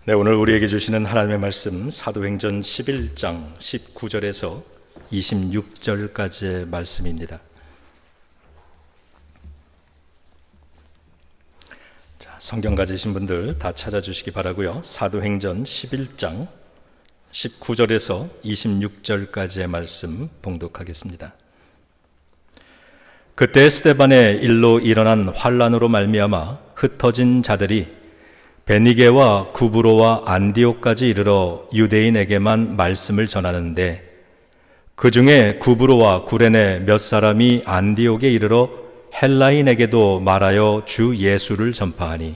네, 오늘 우리에게 주시는 하나님의 말씀 사도행전 11장 19절에서 26절까지의 말씀입니다. 자, 성경 가지신 분들 다 찾아주시기 바라고요. 사도행전 11장 19절에서 26절까지의 말씀 봉독하겠습니다. 그때 스데반의 일로 일어난 환란으로 말미암아 흩어진 자들이 베니게와 구브로와 안디옥까지 이르러 유대인에게만 말씀을 전하는데, 그 중에 구브로와 구레네 몇 사람이 안디옥에 이르러 헬라인에게도 말하여 주 예수를 전파하니,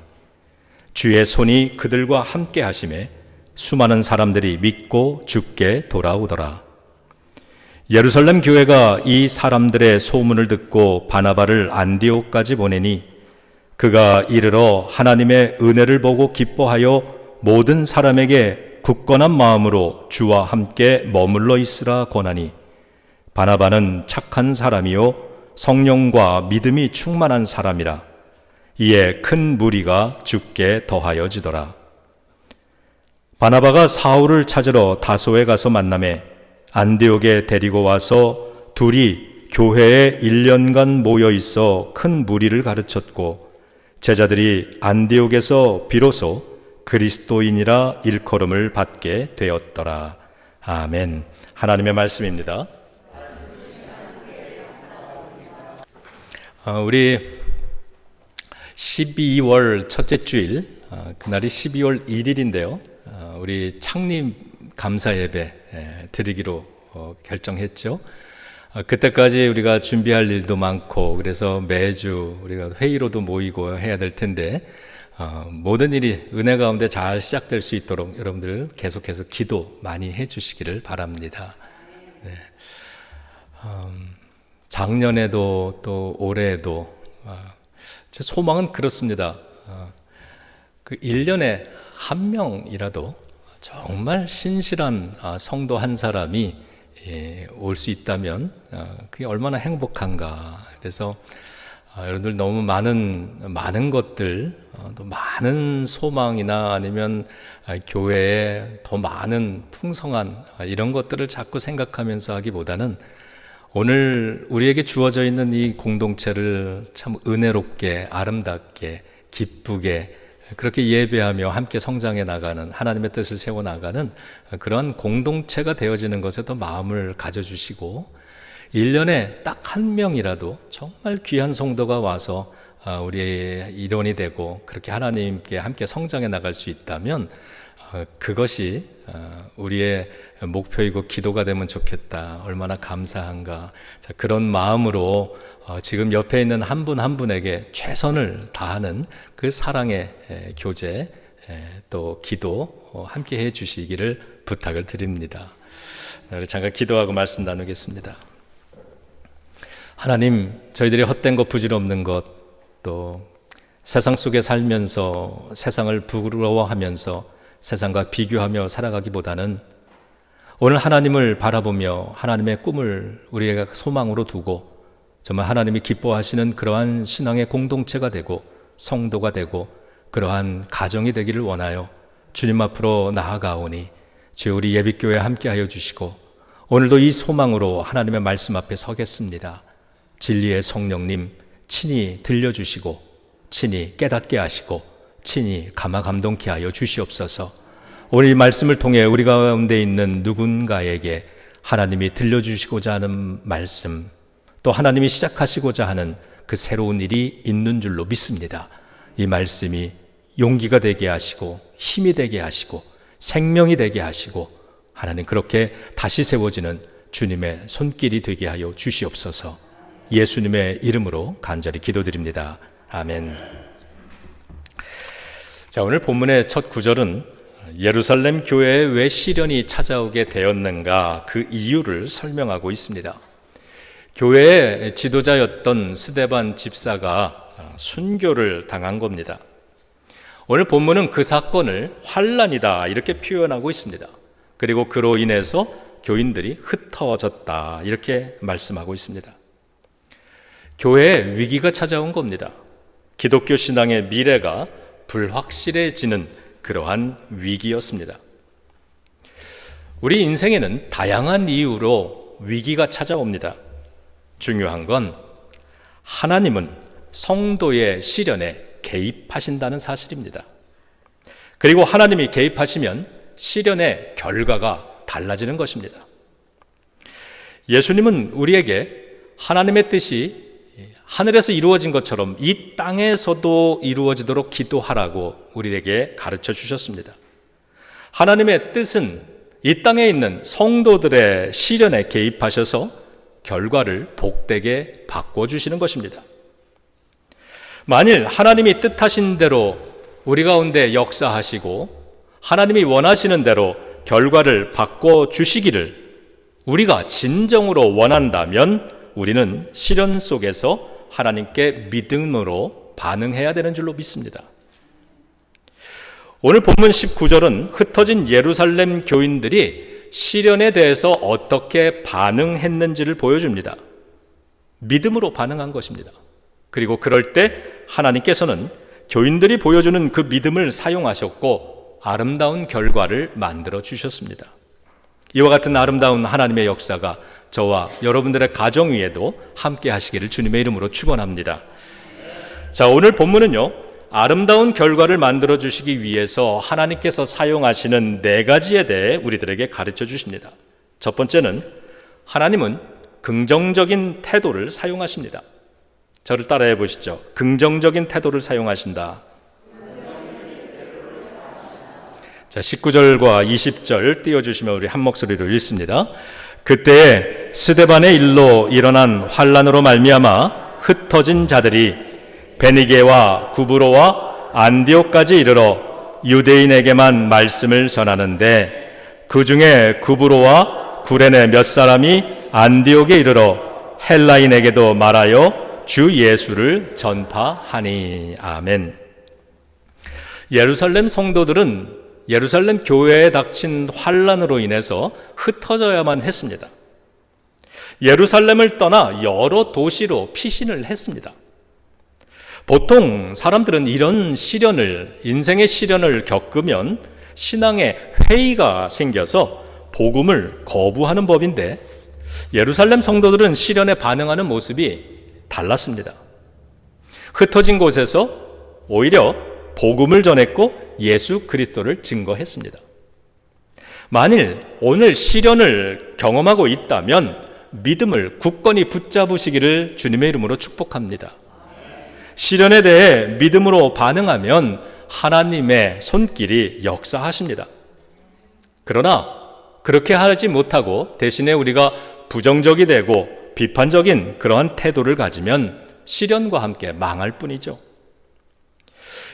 주의 손이 그들과 함께 하심에 수많은 사람들이 믿고 주께 돌아오더라. 예루살렘 교회가 이 사람들의 소문을 듣고 바나바를 안디옥까지 보내니, 그가 이르러 하나님의 은혜를 보고 기뻐하여 모든 사람에게 굳건한 마음으로 주와 함께 머물러 있으라 권하니, 바나바는 착한 사람이요 성령과 믿음이 충만한 사람이라. 이에 큰 무리가 주께 더하여지더라. 바나바가 사울을 찾으러 다소에 가서 만나매 안디옥에 데리고 와서 둘이 교회에 1년간 모여 있어 큰 무리를 가르쳤고, 제자들이 안디옥에서 비로소 그리스도인이라 일컬음을 받게 되었더라. 아멘. 하나님의 말씀입니다. 우리 12월 첫째 주일, 그날이 12월 1일인데요. 우리 창립 감사 예배 드리기로 결정했죠. 그때까지 우리가 준비할 일도 많고, 그래서 매주 우리가 회의로도 모이고 해야 될 텐데, 모든 일이 은혜 가운데 잘 시작될 수 있도록 여러분들 계속해서 기도 많이 해주시기를 바랍니다. 네. 작년에도 또 올해에도 제 소망은 그렇습니다. 그 1년에 한 명이라도 정말 신실한 성도 한 사람이 올 수 있다면 그게 얼마나 행복한가. 그래서 여러분들 너무 많은 것들, 또 많은 소망이나 아니면 교회에 더 많은 풍성한 이런 것들을 자꾸 생각하면서 하기보다는 오늘 우리에게 주어져 있는 이 공동체를 참 은혜롭게, 아름답게, 기쁘게 그렇게 예배하며 함께 성장해 나가는, 하나님의 뜻을 세워나가는 그런 공동체가 되어지는 것에 더 마음을 가져주시고, 1년에 딱 한 명이라도 정말 귀한 성도가 와서 우리의 일원이 되고 그렇게 하나님께 함께 성장해 나갈 수 있다면 그것이 우리의 목표이고 기도가 되면 좋겠다. 얼마나 감사한가. 자, 그런 마음으로 지금 옆에 있는 한 분 한 분에게 최선을 다하는 그 사랑의 교제, 또 기도 함께 해 주시기를 부탁을 드립니다. 잠깐 기도하고 말씀 나누겠습니다. 하나님, 저희들이 헛된 것, 부질없는 것, 또 세상 속에 살면서 세상을 부러워하면서 세상과 비교하며 살아가기보다는 오늘 하나님을 바라보며 하나님의 꿈을 우리에게 소망으로 두고 정말 하나님이 기뻐하시는 그러한 신앙의 공동체가 되고 성도가 되고 그러한 가정이 되기를 원하여 주님 앞으로 나아가오니, 주여 우리 예비교회 함께하여 주시고 오늘도 이 소망으로 하나님의 말씀 앞에 서겠습니다. 진리의 성령님 친히 들려주시고 친히 깨닫게 하시고 친히 감화감동케 하여 주시옵소서. 오늘 이 말씀을 통해 우리 가운데 있는 누군가에게 하나님이 들려주시고자 하는 말씀, 또 하나님이 시작하시고자 하는 그 새로운 일이 있는 줄로 믿습니다. 이 말씀이 용기가 되게 하시고 힘이 되게 하시고 생명이 되게 하시고 하나님 그렇게 다시 세워지는 주님의 손길이 되게 하여 주시옵소서. 예수님의 이름으로 간절히 기도드립니다. 아멘. 자, 오늘 본문의 첫 구절은 예루살렘 교회에 왜 시련이 찾아오게 되었는가, 그 이유를 설명하고 있습니다. 교회의 지도자였던 스데반 집사가 순교를 당한 겁니다. 오늘 본문은 그 사건을 환란이다 이렇게 표현하고 있습니다. 그리고 그로 인해서 교인들이 흩어졌다 이렇게 말씀하고 있습니다. 교회에 위기가 찾아온 겁니다. 기독교 신앙의 미래가 불확실해지는 그러한 위기였습니다. 우리 인생에는 다양한 이유로 위기가 찾아옵니다. 중요한 건 하나님은 성도의 시련에 개입하신다는 사실입니다. 그리고 하나님이 개입하시면 시련의 결과가 달라지는 것입니다. 예수님은 우리에게 하나님의 뜻이 하늘에서 이루어진 것처럼 이 땅에서도 이루어지도록 기도하라고 우리에게 가르쳐 주셨습니다. 하나님의 뜻은 이 땅에 있는 성도들의 시련에 개입하셔서 결과를 복되게 바꿔주시는 것입니다. 만일 하나님이 뜻하신 대로 우리 가운데 역사하시고 하나님이 원하시는 대로 결과를 바꿔주시기를 우리가 진정으로 원한다면 우리는 시련 속에서 하나님께 믿음으로 반응해야 되는 줄로 믿습니다. 오늘 본문 19절은 흩어진 예루살렘 교인들이 시련에 대해서 어떻게 반응했는지를 보여줍니다. 믿음으로 반응한 것입니다. 그리고 그럴 때 하나님께서는 교인들이 보여주는 그 믿음을 사용하셨고 아름다운 결과를 만들어 주셨습니다. 이와 같은 아름다운 하나님의 역사가 저와 여러분들의 가정 위에도 함께 하시기를 주님의 이름으로 축원합니다. 자, 오늘 본문은요, 아름다운 결과를 만들어 주시기 위해서 하나님께서 사용하시는 4가지에 대해 우리들에게 가르쳐 주십니다. 첫 번째는 하나님은 긍정적인 태도를 사용하십니다. 저를 따라해 보시죠. 긍정적인 태도를 사용하신다. 자, 19절과 20절 띄워주시면 우리 한 목소리로 읽습니다. 그때에 스데반의 일로 일어난 환란으로 말미암아 흩어진 자들이 베니게와 구브로와 안디옥까지 이르러 유대인에게만 말씀을 전하는데 그 중에 구브로와 구레네 몇 사람이 안디옥에 이르러 헬라인에게도 말하여 주 예수를 전파하니. 아멘. 예루살렘 성도들은 예루살렘 교회에 닥친 환란으로 인해서 흩어져야만 했습니다. 예루살렘을 떠나 여러 도시로 피신을 했습니다. 보통 사람들은 이런 시련을, 인생의 시련을 겪으면 신앙에 회의가 생겨서 복음을 거부하는 법인데 예루살렘 성도들은 시련에 반응하는 모습이 달랐습니다. 흩어진 곳에서 오히려 복음을 전했고 예수 그리스도를 증거했습니다. 만일 오늘 시련을 경험하고 있다면 믿음을 굳건히 붙잡으시기를 주님의 이름으로 축복합니다. 시련에 대해 믿음으로 반응하면 하나님의 손길이 역사하십니다. 그러나 그렇게 하지 못하고 대신에 우리가 부정적이 되고 비판적인 그러한 태도를 가지면 시련과 함께 망할 뿐이죠.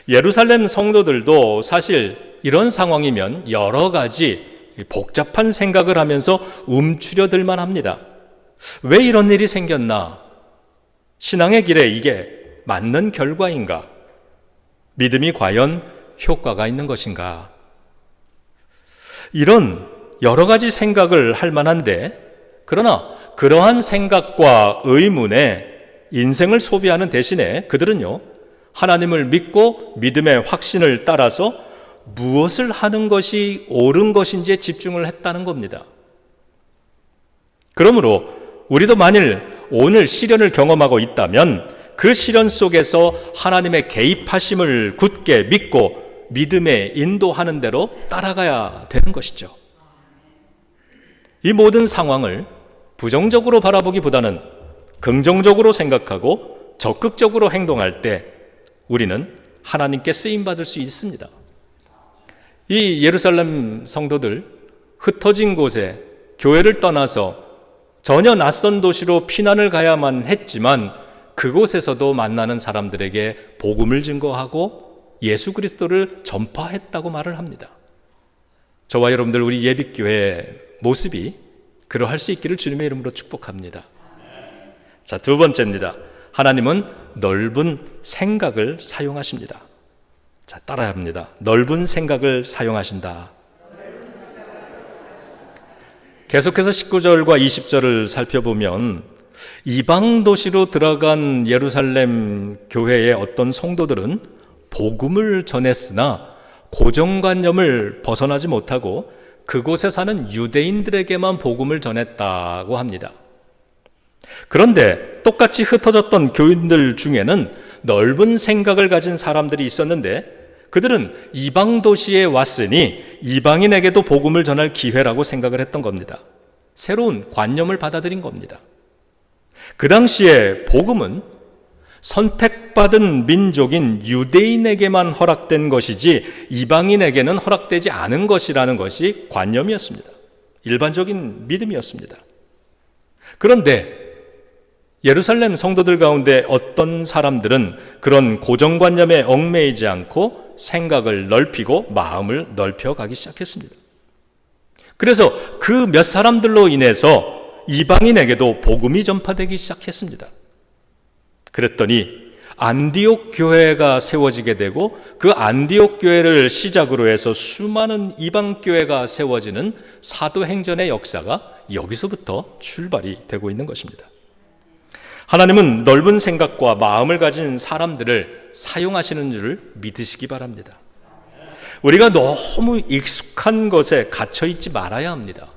예루살렘 성도들도 사실 이런 상황이면 여러 가지 복잡한 생각을 하면서 움츠려들만 합니다. 왜 이런 일이 생겼나? 신앙의 길에 이게 맞는 결과인가? 믿음이 과연 효과가 있는 것인가? 이런 여러 가지 생각을 할 만한데, 그러나 그러한 생각과 의문에 인생을 소비하는 대신에 그들은요, 하나님을 믿고 믿음의 확신을 따라서 무엇을 하는 것이 옳은 것인지에 집중을 했다는 겁니다. 그러므로 우리도 만일 오늘 시련을 경험하고 있다면 그 시련 속에서 하나님의 개입하심을 굳게 믿고 믿음에 인도하는 대로 따라가야 되는 것이죠. 이 모든 상황을 부정적으로 바라보기보다는 긍정적으로 생각하고 적극적으로 행동할 때 우리는 하나님께 쓰임받을 수 있습니다. 이 예루살렘 성도들 흩어진 곳에 교회를 떠나서 전혀 낯선 도시로 피난을 가야만 했지만 그곳에서도 만나는 사람들에게 복음을 증거하고 예수 그리스도를 전파했다고 말을 합니다. 저와 여러분들 우리 예빛교회의 모습이 그러할 수 있기를 주님의 이름으로 축복합니다. 자, 두 번째입니다. 하나님은 넓은 생각을 사용하십니다. 자, 따라야 합니다. 넓은 생각을 사용하신다. 계속해서 19절과 20절을 살펴보면 이방 도시로 들어간 예루살렘 교회의 어떤 성도들은 복음을 전했으나 고정관념을 벗어나지 못하고 그곳에 사는 유대인들에게만 복음을 전했다고 합니다. 그런데 똑같이 흩어졌던 교인들 중에는 넓은 생각을 가진 사람들이 있었는데 그들은 이방 도시에 왔으니 이방인에게도 복음을 전할 기회라고 생각을 했던 겁니다. 새로운 관념을 받아들인 겁니다. 그 당시에 복음은 선택받은 민족인 유대인에게만 허락된 것이지 이방인에게는 허락되지 않은 것이라는 것이 관념이었습니다. 일반적인 믿음이었습니다. 그런데 예루살렘 성도들 가운데 어떤 사람들은 그런 고정관념에 얽매이지 않고 생각을 넓히고 마음을 넓혀가기 시작했습니다. 그래서 그 몇 사람들로 인해서 이방인에게도 복음이 전파되기 시작했습니다. 그랬더니 안디옥 교회가 세워지게 되고 그 안디옥 교회를 시작으로 해서 수많은 이방 교회가 세워지는 사도행전의 역사가 여기서부터 출발이 되고 있는 것입니다. 하나님은 넓은 생각과 마음을 가진 사람들을 사용하시는 줄을 믿으시기 바랍니다. 우리가 너무 익숙한 것에 갇혀 있지 말아야 합니다.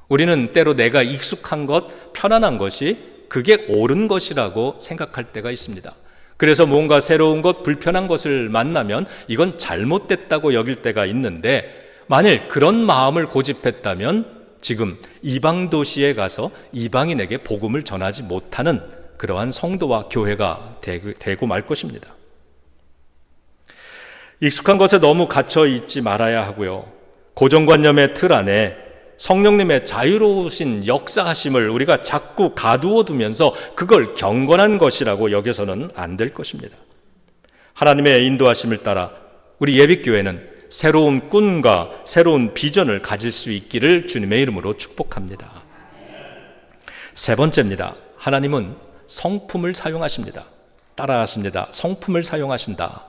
우리는 때로 내가 익숙한 것, 편안한 것이 그게 옳은 것이라고 생각할 때가 있습니다. 그래서 뭔가 새로운 것, 불편한 것을 만나면 이건 잘못됐다고 여길 때가 있는데 만일 그런 마음을 고집했다면 지금 이방 도시에 가서 이방인에게 복음을 전하지 못하는 그러한 성도와 교회가 되고 말 것입니다. 익숙한 것에 너무 갇혀 있지 말아야 하고요. 고정관념의 틀 안에 성령님의 자유로우신 역사하심을 우리가 자꾸 가두어 두면서 그걸 경건한 것이라고 여겨서는 안 될 것입니다. 하나님의 인도하심을 따라 우리 예비교회는 새로운 꿈과 새로운 비전을 가질 수 있기를 주님의 이름으로 축복합니다. 세 번째입니다. 하나님은 성품을 사용하십니다. 따라하십니다. 성품을 사용하신다.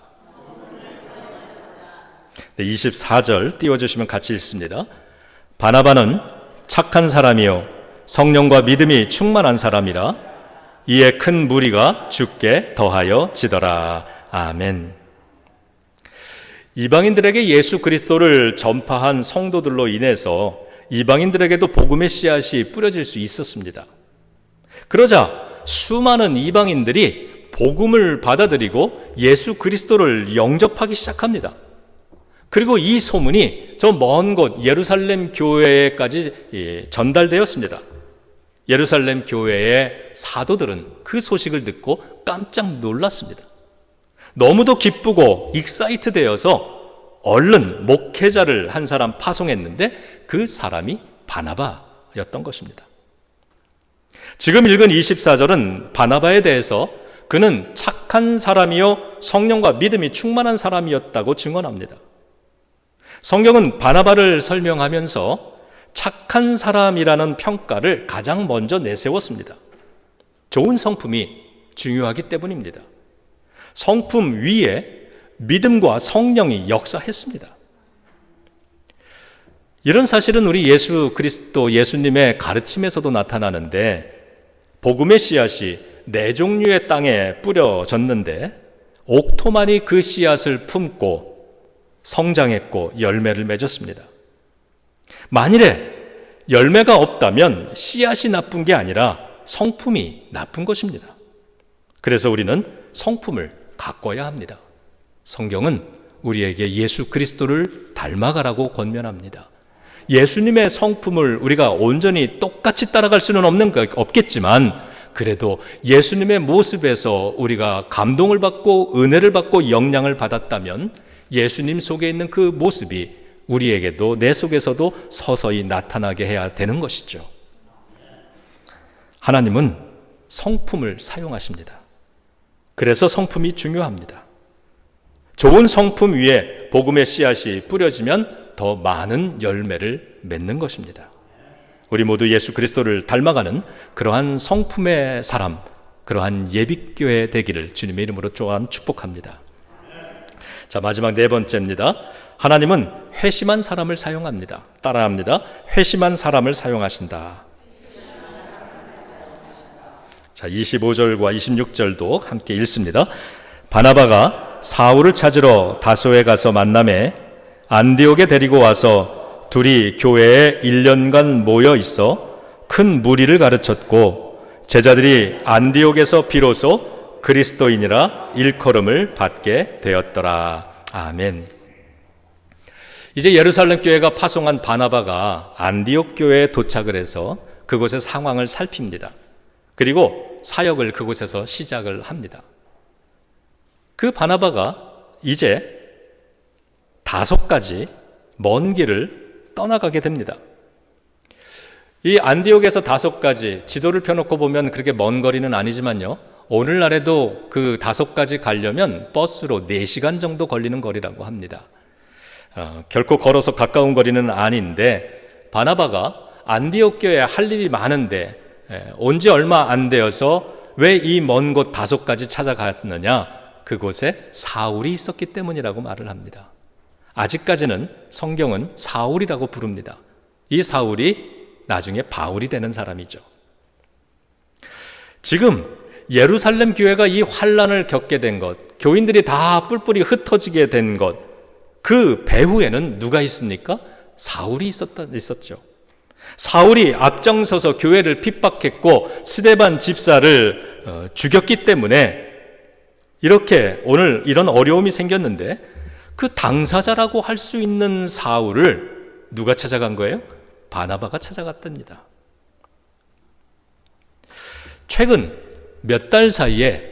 24절 띄워주시면 같이 읽습니다. 바나바는 착한 사람이요 성령과 믿음이 충만한 사람이라 이에 큰 무리가 주께 더하여 지더라. 아멘. 이방인들에게 예수 그리스도를 전파한 성도들로 인해서 이방인들에게도 복음의 씨앗이 뿌려질 수 있었습니다. 그러자 수많은 이방인들이 복음을 받아들이고 예수 그리스도를 영접하기 시작합니다. 그리고 이 소문이 저 먼 곳 예루살렘 교회까지 전달되었습니다. 예루살렘 교회의 사도들은 그 소식을 듣고 깜짝 놀랐습니다. 너무도 기쁘고 익사이트 되어서 얼른 목회자를 한 사람 파송했는데 그 사람이 바나바였던 것입니다. 지금 읽은 24절은 바나바에 대해서 그는 착한 사람이요 성령과 믿음이 충만한 사람이었다고 증언합니다. 성경은 바나바를 설명하면서 착한 사람이라는 평가를 가장 먼저 내세웠습니다. 좋은 성품이 중요하기 때문입니다. 성품 위에 믿음과 성령이 역사했습니다. 이런 사실은 우리 예수 그리스도 예수님의 가르침에서도 나타나는데 복음의 씨앗이 네 종류의 땅에 뿌려졌는데 옥토만이 그 씨앗을 품고 성장했고 열매를 맺었습니다. 만일에 열매가 없다면 씨앗이 나쁜 게 아니라 성품이 나쁜 것입니다. 그래서 우리는 성품을 가꿔야 합니다. 성경은 우리에게 예수 그리스도를 닮아가라고 권면합니다. 예수님의 성품을 우리가 온전히 똑같이 따라갈 수는 없겠지만 그래도 예수님의 모습에서 우리가 감동을 받고 은혜를 받고 영향을 받았다면 예수님 속에 있는 그 모습이 우리에게도 내 속에서도 서서히 나타나게 해야 되는 것이죠. 하나님은 성품을 사용하십니다. 그래서 성품이 중요합니다. 좋은 성품 위에 복음의 씨앗이 뿌려지면 더 많은 열매를 맺는 것입니다. 우리 모두 예수 그리스도를 닮아가는 그러한 성품의 사람, 그러한 예비교회 되기를 주님의 이름으로 또한 축복합니다. 자, 마지막 네 번째입니다. 하나님은 회심한 사람을 사용합니다. 따라합니다. 회심한 사람을 사용하신다. 자, 25절과 26절도 함께 읽습니다. 바나바가 사울을 찾으러 다소에 가서 만나매 안디옥에 데리고 와서 둘이 교회에 1년간 모여 있어 큰 무리를 가르쳤고 제자들이 안디옥에서 비로소 그리스도인이라 일컬음을 받게 되었더라. 아멘. 이제 예루살렘 교회가 파송한 바나바가 안디옥 교회에 도착을 해서 그곳의 상황을 살핍니다. 그리고 사역을 그곳에서 시작을 합니다. 그 바나바가 이제 5가지 먼 길을 떠나가게 됩니다. 이 안디옥에서 5가지, 지도를 펴놓고 보면 그렇게 먼 거리는 아니지만요, 오늘날에도 그 5가지 가려면 버스로 4시간 정도 걸리는 거리라고 합니다. 결코 걸어서 가까운 거리는 아닌데, 바나바가 안디옥 교회에 할 일이 많은데 온 지 얼마 안 되어서 왜 이 먼 곳 5가지 찾아갔느냐? 그곳에 사울이 있었기 때문이라고 말을 합니다. 아직까지는 성경은 사울이라고 부릅니다. 이 사울이 나중에 바울이 되는 사람이죠. 지금 예루살렘 교회가 이 환란을 겪게 된 것, 교인들이 다 뿔뿔이 흩어지게 된 것, 그 배후에는 누가 있습니까? 사울이 있었죠. 사울이 앞장서서 교회를 핍박했고 스데반 집사를 죽였기 때문에 이렇게 오늘 이런 어려움이 생겼는데, 그 당사자라고 할 수 있는 사울을 누가 찾아간 거예요? 바나바가 찾아갔답니다. 최근 몇 달 사이에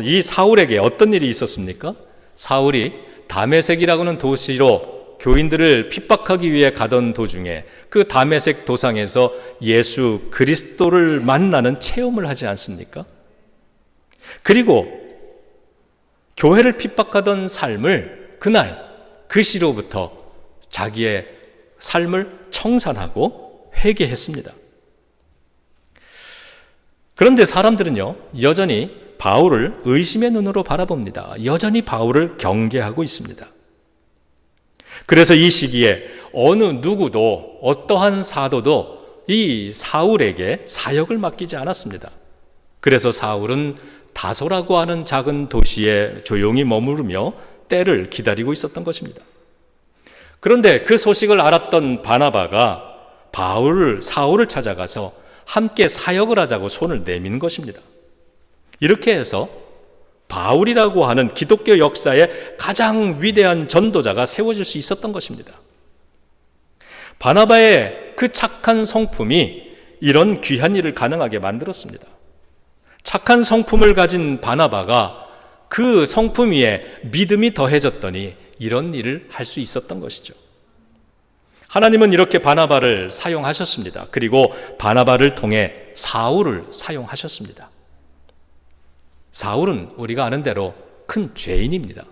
이 사울에게 어떤 일이 있었습니까? 사울이 다메섹이라고는 도시로 교인들을 핍박하기 위해 가던 도중에 그 다메섹 도상에서 예수 그리스도를 만나는 체험을 하지 않습니까? 그리고 교회를 핍박하던 삶을 그날 그 시로부터 자기의 삶을 청산하고 회개했습니다. 그런데 사람들은요, 여전히 바울을 의심의 눈으로 바라봅니다. 여전히 바울을 경계하고 있습니다. 그래서 이 시기에 어느 누구도, 어떠한 사도도 이 사울에게 사역을 맡기지 않았습니다. 그래서 사울은 다소라고 하는 작은 도시에 조용히 머무르며 때를 기다리고 있었던 것입니다. 그런데 그 소식을 알았던 바나바가 사울을 찾아가서 함께 사역을 하자고 손을 내미는 것입니다. 이렇게 해서 바울이라고 하는 기독교 역사의 가장 위대한 전도자가 세워질 수 있었던 것입니다. 바나바의 그 착한 성품이 이런 귀한 일을 가능하게 만들었습니다. 착한 성품을 가진 바나바가 그 성품 위에 믿음이 더해졌더니 이런 일을 할 수 있었던 것이죠. 하나님은 이렇게 바나바를 사용하셨습니다. 그리고 바나바를 통해 사울을 사용하셨습니다. 사울은 우리가 아는 대로 큰 죄인입니다.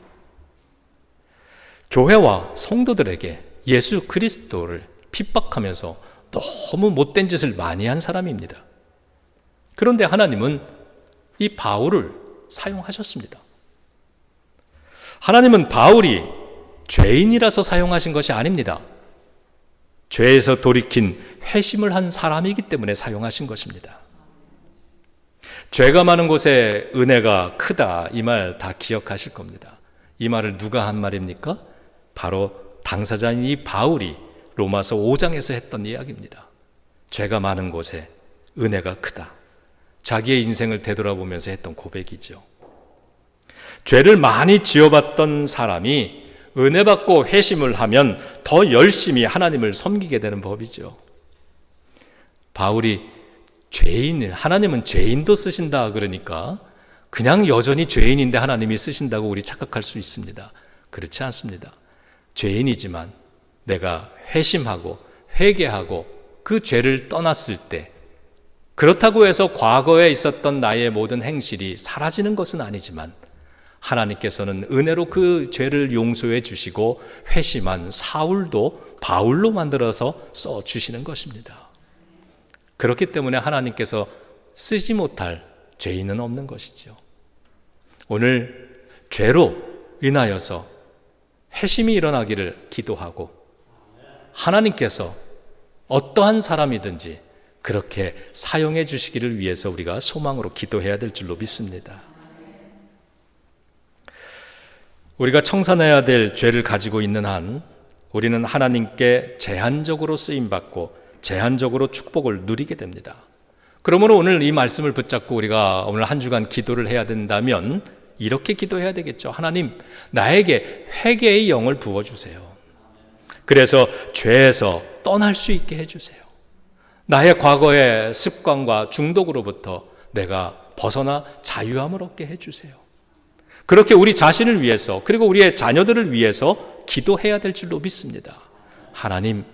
교회와 성도들에게 예수 그리스도를 핍박하면서 너무 못된 짓을 많이 한 사람입니다. 그런데 하나님은 이 바울을 사용하셨습니다. 하나님은 바울이 죄인이라서 사용하신 것이 아닙니다. 죄에서 돌이킨 회심을 한 사람이기 때문에 사용하신 것입니다. 죄가 많은 곳에 은혜가 크다, 이 말 다 기억하실 겁니다. 이 말을 누가 한 말입니까? 바로 당사자인 이 바울이 로마서 5장에서 했던 이야기입니다. 죄가 많은 곳에 은혜가 크다. 자기의 인생을 되돌아보면서 했던 고백이죠. 죄를 많이 지어봤던 사람이 은혜 받고 회심을 하면 더 열심히 하나님을 섬기게 되는 법이죠. 바울이 하나님은 죄인도 쓰신다 그러니까 그냥 여전히 죄인인데 하나님이 쓰신다고 우리 착각할 수 있습니다. 그렇지 않습니다. 죄인이지만 내가 회심하고 회개하고 그 죄를 떠났을 때, 그렇다고 해서 과거에 있었던 나의 모든 행실이 사라지는 것은 아니지만 하나님께서는 은혜로 그 죄를 용서해 주시고 회심한 사울도 바울로 만들어서 써주시는 것입니다. 그렇기 때문에 하나님께서 쓰지 못할 죄인은 없는 것이죠. 오늘 죄로 인하여서 회심이 일어나기를 기도하고 하나님께서 어떠한 사람이든지 그렇게 사용해 주시기를 위해서 우리가 소망으로 기도해야 될 줄로 믿습니다. 우리가 청산해야 될 죄를 가지고 있는 한 우리는 하나님께 제한적으로 쓰임받고 제한적으로 축복을 누리게 됩니다. 그러므로 오늘 이 말씀을 붙잡고 우리가 오늘 한 주간 기도를 해야 된다면 이렇게 기도해야 되겠죠. 하나님, 나에게 회개의 영을 부어주세요. 그래서 죄에서 떠날 수 있게 해주세요. 나의 과거의 습관과 중독으로부터 내가 벗어나 자유함을 얻게 해주세요. 그렇게 우리 자신을 위해서 그리고 우리의 자녀들을 위해서 기도해야 될 줄로 믿습니다. 하나님,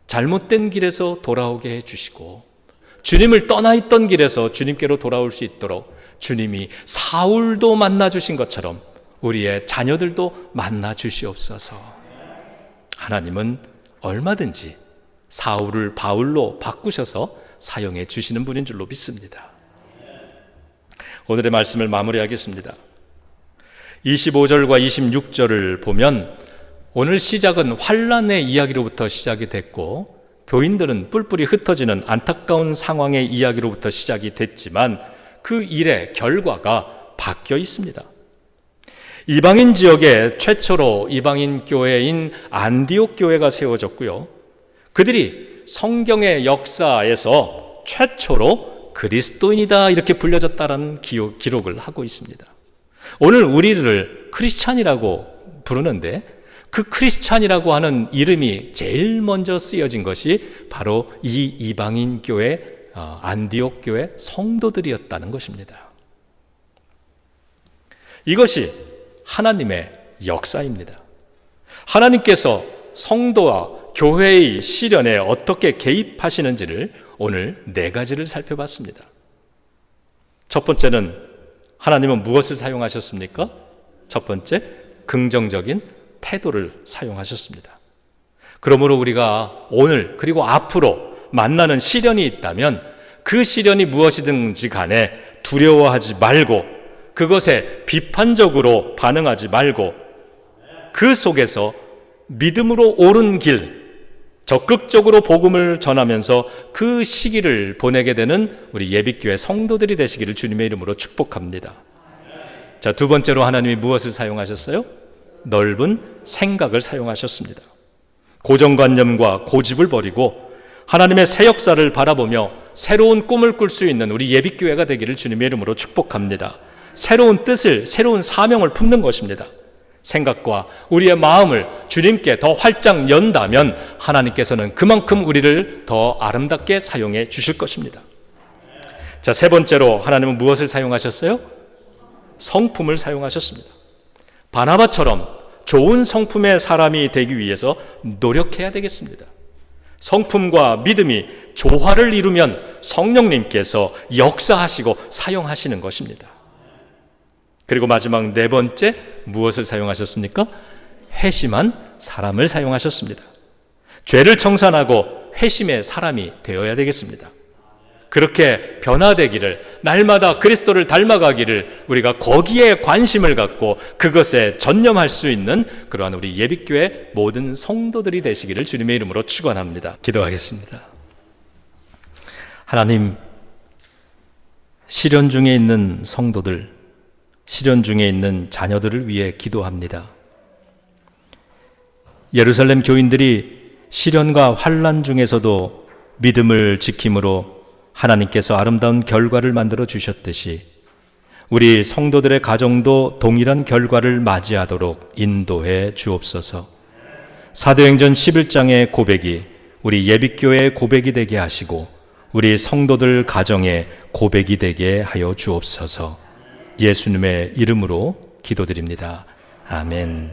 잘못된 길에서 돌아오게 해주시고 주님을 떠나 있던 길에서 주님께로 돌아올 수 있도록 주님이 사울도 만나주신 것처럼 우리의 자녀들도 만나주시옵소서. 하나님은 얼마든지 사울을 바울로 바꾸셔서 사용해 주시는 분인 줄로 믿습니다. 오늘의 말씀을 마무리하겠습니다. 25절과 26절을 보면 오늘 시작은 환난의 이야기로부터 시작이 됐고 교인들은 뿔뿔이 흩어지는 안타까운 상황의 이야기로부터 시작이 됐지만 그 일의 결과가 바뀌어 있습니다. 이방인 지역에 최초로 이방인 교회인 안디옥 교회가 세워졌고요. 그들이 성경의 역사에서 최초로 그리스도인이다 이렇게 불려졌다라는 기록을 하고 있습니다. 오늘 우리를 크리스찬이라고 부르는데 그 크리스찬이라고 하는 이름이 제일 먼저 쓰여진 것이 바로 이 이방인 교회 안디옥 교회 성도들이었다는 것입니다. 이것이 하나님의 역사입니다. 하나님께서 성도와 교회의 시련에 어떻게 개입하시는지를 오늘 4가지를 살펴봤습니다. 첫 번째는 하나님은 무엇을 사용하셨습니까? 첫 번째, 긍정적인 태도를 사용하셨습니다. 그러므로 우리가 오늘 그리고 앞으로 만나는 시련이 있다면 그 시련이 무엇이든지 간에 두려워하지 말고 그것에 비판적으로 반응하지 말고 그 속에서 믿음으로 옳은 길, 적극적으로 복음을 전하면서 그 시기를 보내게 되는 우리 예비교회 성도들이 되시기를 주님의 이름으로 축복합니다. 자, 두 번째로 하나님이 무엇을 사용하셨어요? 넓은 생각을 사용하셨습니다. 고정관념과 고집을 버리고 하나님의 새 역사를 바라보며 새로운 꿈을 꿀 수 있는 우리 예비교회가 되기를 주님의 이름으로 축복합니다. 새로운 뜻을, 새로운 사명을 품는 것입니다. 생각과 우리의 마음을 주님께 더 활짝 연다면 하나님께서는 그만큼 우리를 더 아름답게 사용해 주실 것입니다. 자, 세 번째로 하나님은 무엇을 사용하셨어요? 성품을 사용하셨습니다. 바나바처럼 좋은 성품의 사람이 되기 위해서 노력해야 되겠습니다. 성품과 믿음이 조화를 이루면 성령님께서 역사하시고 사용하시는 것입니다. 그리고 마지막 4번째, 무엇을 사용하셨습니까? 회심한 사람을 사용하셨습니다. 죄를 청산하고 회심의 사람이 되어야 되겠습니다. 그렇게 변화되기를, 날마다 그리스도를 닮아가기를 우리가 거기에 관심을 갖고 그것에 전념할 수 있는 그러한 우리 예비교회 모든 성도들이 되시기를 주님의 이름으로 축원합니다. 기도하겠습니다. 하나님, 시련 중에 있는 성도들, 시련 중에 있는 자녀들을 위해 기도합니다. 예루살렘 교인들이 시련과 환난 중에서도 믿음을 지킴으로 하나님께서 아름다운 결과를 만들어 주셨듯이 우리 성도들의 가정도 동일한 결과를 맞이하도록 인도해 주옵소서. 사도행전 11장의 고백이 우리 예비교회의 고백이 되게 하시고 우리 성도들 가정의 고백이 되게 하여 주옵소서. 예수님의 이름으로 기도드립니다. 아멘.